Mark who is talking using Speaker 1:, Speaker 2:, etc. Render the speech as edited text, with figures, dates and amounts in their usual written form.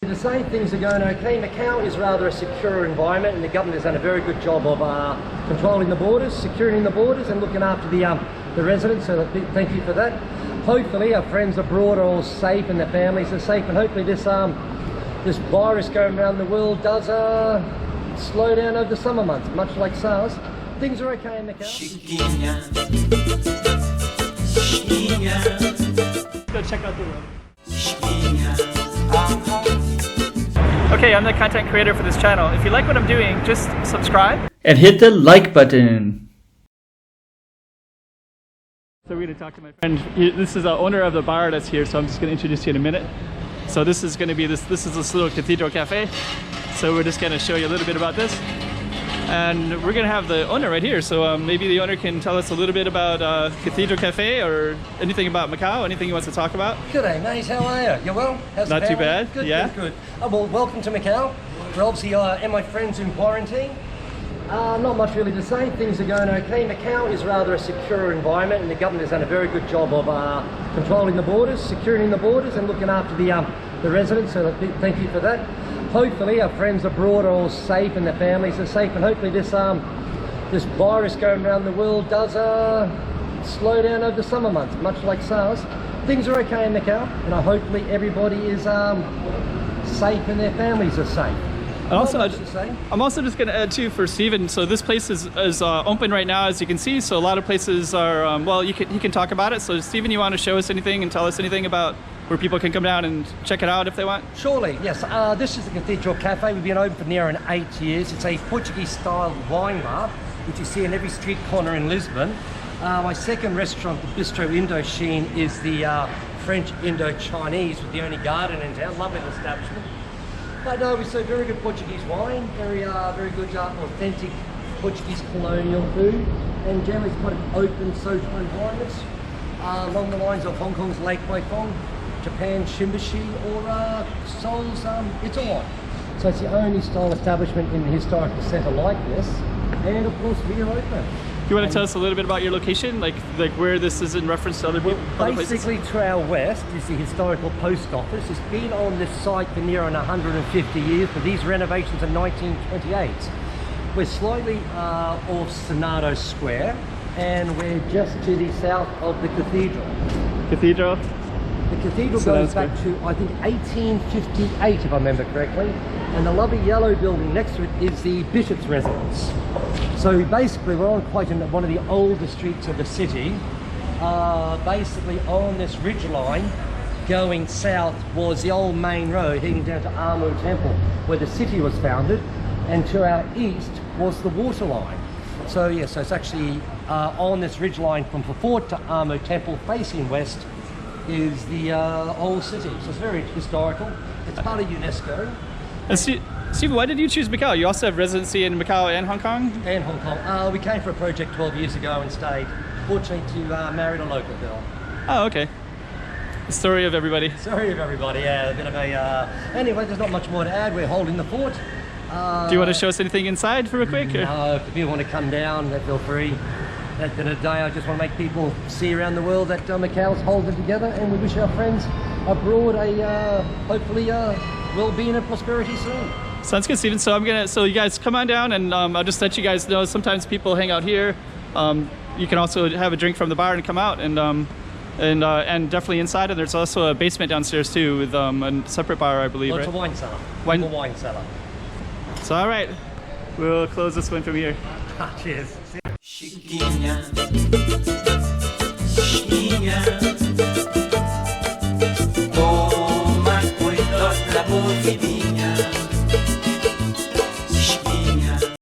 Speaker 1: really the same. Things are going okay. Macau is rather a secure environment, and the government has done a very good job of controlling the borders, securing the borders, and looking after the residents. So thank you for that. Hopefully our friends abroad are all safe and their families are safe, and hopefully this virus going around the world does slow down over the summer months, much like SARS. Things are okay in Macau.
Speaker 2: Chiquinha,
Speaker 3: Go check out the room.
Speaker 2: chiquinha,
Speaker 3: Okay, I'm the content creator for this channel. If you like what I'm doing, just subscribe and hit the like button. So we're going to talk to my friend. This is the owner of the bar that's here, so I'm just going to introduce you in a minute. So this is going to be this is this little Cathedral cafe. So we're just going to show you a little bit about this. And we're going to have the owner right here. So maybe the owner can tell us a little bit about Cathedral Cafe or anything about Macau, anything he wants to talk about.
Speaker 1: G'day mate, how are you? You well? How's
Speaker 3: Not
Speaker 1: the
Speaker 3: too
Speaker 1: family?
Speaker 3: bad,
Speaker 1: Good,
Speaker 3: yeah.
Speaker 1: good, good. Well, welcome to Macau. We're obviously and my friends in quarantine. Not much really to say. Things are going okay. Macau is rather a secure environment, and the government has done a very good job of controlling the borders, securing the borders, and looking after the residents. So thank you for that. Hopefully our friends abroad are all safe and their families are safe, and hopefully this virus going around the world does slow down over the summer months, much like SARS. Things are okay in Macau, and hopefully everybody is safe and their families are safe.
Speaker 3: And also, I'm also just going to add too for Steven. So this place is open right now, as you can see. So a lot of places are well, you can talk about it. So Steven, you want to show us anything and tell us anything about where people can come down and check it out if they want?
Speaker 1: Surely, yes. This is the Cathedral Cafe. We've been open for near 8 years. It's a Portuguese-style wine bar, which you see in every street corner in Lisbon. My second restaurant, the Bistro Indochine, is the French Indo-Chinese with the only garden in town. Lovely little establishment. But no, we serve very good Portuguese wine, very good authentic Portuguese colonial food, and generally it's quite an open social environment, along the lines of Hong Kong's Lake Waifong, Japan's Shimbashi, or Seoul's Itaewon. So it's the only style establishment in the historical centre like this, and of course we are open.
Speaker 3: You want to tell us a little bit about your location, like where this is in reference to other people?
Speaker 1: Basically, to our west is the historical post office. It's been on this site for near 150 years, but these renovations in 1928. We're slightly off Senado Square, and we're just to the south of the cathedral.
Speaker 3: Cathedral?
Speaker 1: The cathedral goes back to, I think, 1858, if I remember correctly. And the lovely yellow building next to it is the bishop's residence. So basically we're on quite one of the older streets of the city. Basically on this ridge line going south was the old main road heading down to Amu Temple, where the city was founded, and to our east was the water line. So yeah, so it's actually on this ridge line from Fort to Amu Temple facing west is the old city. So it's very historical. It's part of UNESCO.
Speaker 3: And Steve, why did you choose Macau? You also have residency in Macau and Hong Kong?
Speaker 1: And Hong Kong. We came for a project 12 years ago and stayed. Fortunately to married a local girl.
Speaker 3: Oh, okay. The story of everybody.
Speaker 1: Story of everybody, yeah. A bit of a... Anyway, there's not much more to add. We're holding the fort.
Speaker 3: Do you want to show us anything inside for a quick?
Speaker 1: No, if people want to come down, they feel free. At the end of the day, I just want to make people see around the world that Macau's holding together, and we wish our friends abroad a hopefully well-being and prosperity soon.
Speaker 3: Sounds good, Steven. So so you guys come on down, and I'll just let you guys know. Sometimes people hang out here. You can also have a drink from the bar and come out, and definitely inside. And there's also a basement downstairs too, with a separate bar, I believe.
Speaker 1: Well, it's
Speaker 3: right?
Speaker 1: a wine cellar. Wine cellar.
Speaker 3: So all right, we'll close this one from here.
Speaker 1: Cheers.
Speaker 2: chiquinha, chiquinha. Toma cuidado da bovidinha.